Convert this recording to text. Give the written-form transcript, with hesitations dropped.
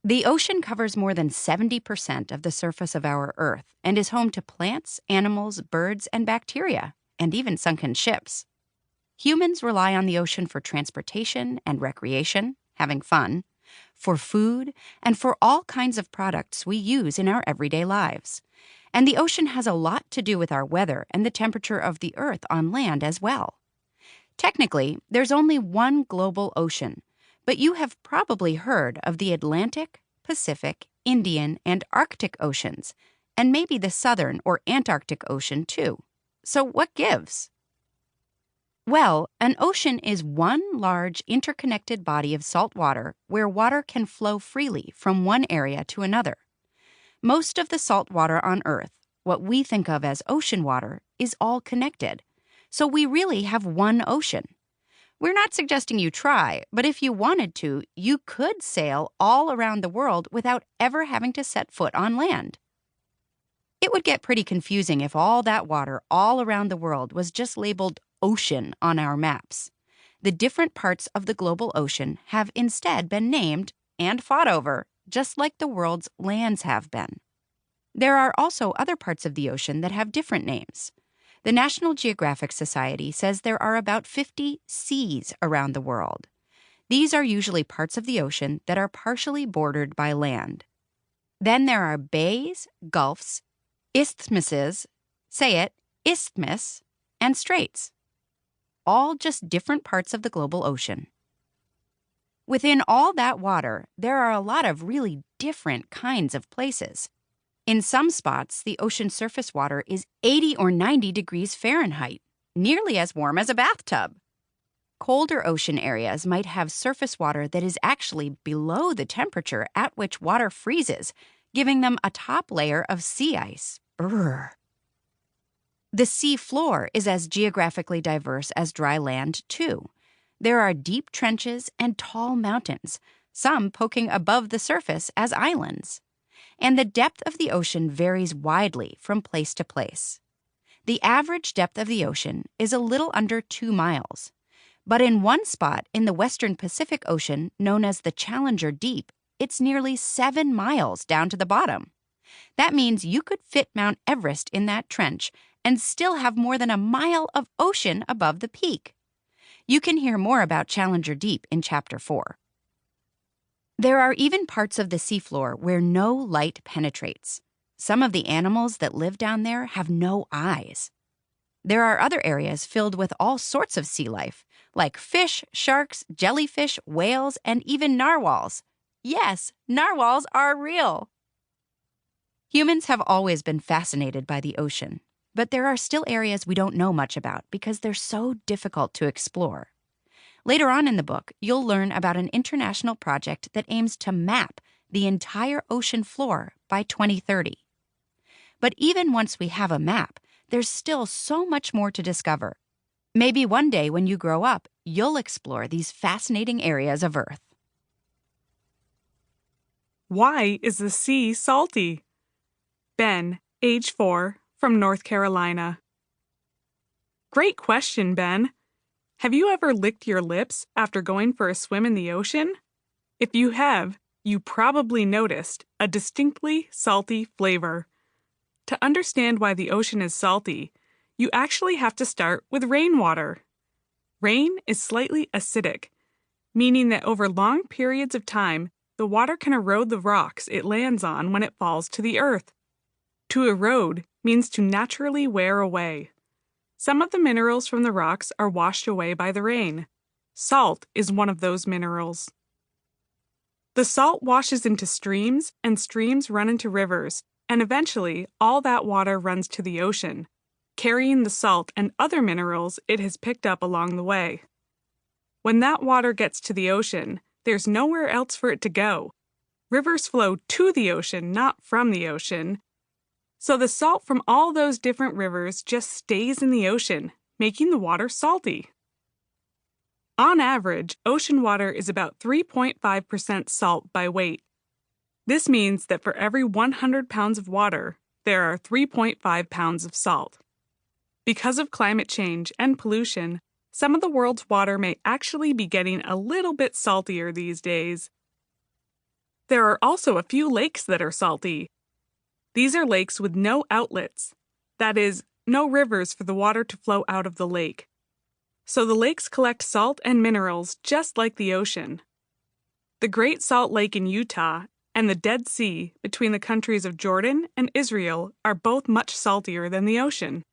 The ocean covers more than 70% of the surface of our Earth and is home to plants, animals, birds, and bacteria, and even sunken ships. Humans rely on the ocean for transportation and recreation, having fun, for food, and for all kinds of products we use in our everyday lives. And the ocean has a lot to do with our weather and the temperature of the Earth on land as well. Technically, there's only one global ocean, but you have probably heard of the Atlantic, Pacific, Indian, and Arctic Oceans, and maybe the Southern or Antarctic Ocean too. So what gives? Well, an ocean is one large interconnected body of salt water where water can flow freely from one area to another. Most of the salt water on Earth, what we think of as ocean water, is all connected. So we really have one ocean. We're not suggesting you try, but if you wanted to, you could sail all around the world without ever having to set foot on land. It would get pretty confusing if all that water all around the world was just labeled ocean on our maps. The different parts of the global ocean have instead been named and fought over, just like the world's lands have been. There are also other parts of the ocean that have different names. The National Geographic Society says there are about 50 seas around the world. These are usually parts of the ocean that are partially bordered by land. Then there are bays, gulfs, isthmuses, isthmus, and straits. All just different parts of the global ocean. Within all that water, there are a lot of really different kinds of places. In some spots, the ocean surface water is 80 or 90 degrees Fahrenheit, nearly as warm as a bathtub. Colder ocean areas might have surface water that is actually below the temperature at which water freezes, giving them a top layer of sea ice. Brr. The sea floor is as geographically diverse as dry land, too. There are deep trenches and tall mountains, some poking above the surface as islands. And the depth of the ocean varies widely from place to place. The average depth of the ocean is a little under 2 miles. But in one spot in the western Pacific Ocean, known as the Challenger Deep, it's nearly 7 miles down to the bottom. That means you could fit Mount Everest in that trench and still have more than a mile of ocean above the peak. You can hear more about Challenger Deep in Chapter 4. There are even parts of the seafloor where no light penetrates. Some of the animals that live down there have no eyes. There are other areas filled with all sorts of sea life, like fish, sharks, jellyfish, whales, and even narwhals. Yes, narwhals are real. Humans have always been fascinated by the ocean, but there are still areas we don't know much about because they're so difficult to explore. Later on in the book, you'll learn about an international project that aims to map the entire ocean floor by 2030. But even once we have a map, there's still so much more to discover. Maybe one day when you grow up, you'll explore these fascinating areas of Earth. Why is the sea salty? Ben, age 4, from North Carolina. Great question, Ben. Have you ever licked your lips after going for a swim in the ocean? If you have, you probably noticed a distinctly salty flavor. To understand why the ocean is salty, you actually have to start with rainwater. Rain is slightly acidic, meaning that over long periods of time, the water can erode the rocks it lands on when it falls to the earth. To erode means to naturally wear away. Some of the minerals from the rocks are washed away by the rain. Salt is one of those minerals. The salt washes into streams, and streams run into rivers, and eventually all that water runs to the ocean, carrying the salt and other minerals it has picked up along the way. When that water gets to the ocean, there's nowhere else for it to go. Rivers flow to the ocean, not from the ocean. So the salt from all those different rivers just stays in the ocean, making the water salty. On average, ocean water is about 3.5% salt by weight. This means that for every 100 pounds of water, there are 3.5 pounds of salt. Because of climate change and pollution, some of the world's water may actually be getting a little bit saltier these days. There are also a few lakes that are salty. These are lakes with no outlets, that is, no rivers for the water to flow out of the lake. So the lakes collect salt and minerals just like the ocean. The Great Salt Lake in Utah and the Dead Sea between the countries of Jordan and Israel are both much saltier than the ocean.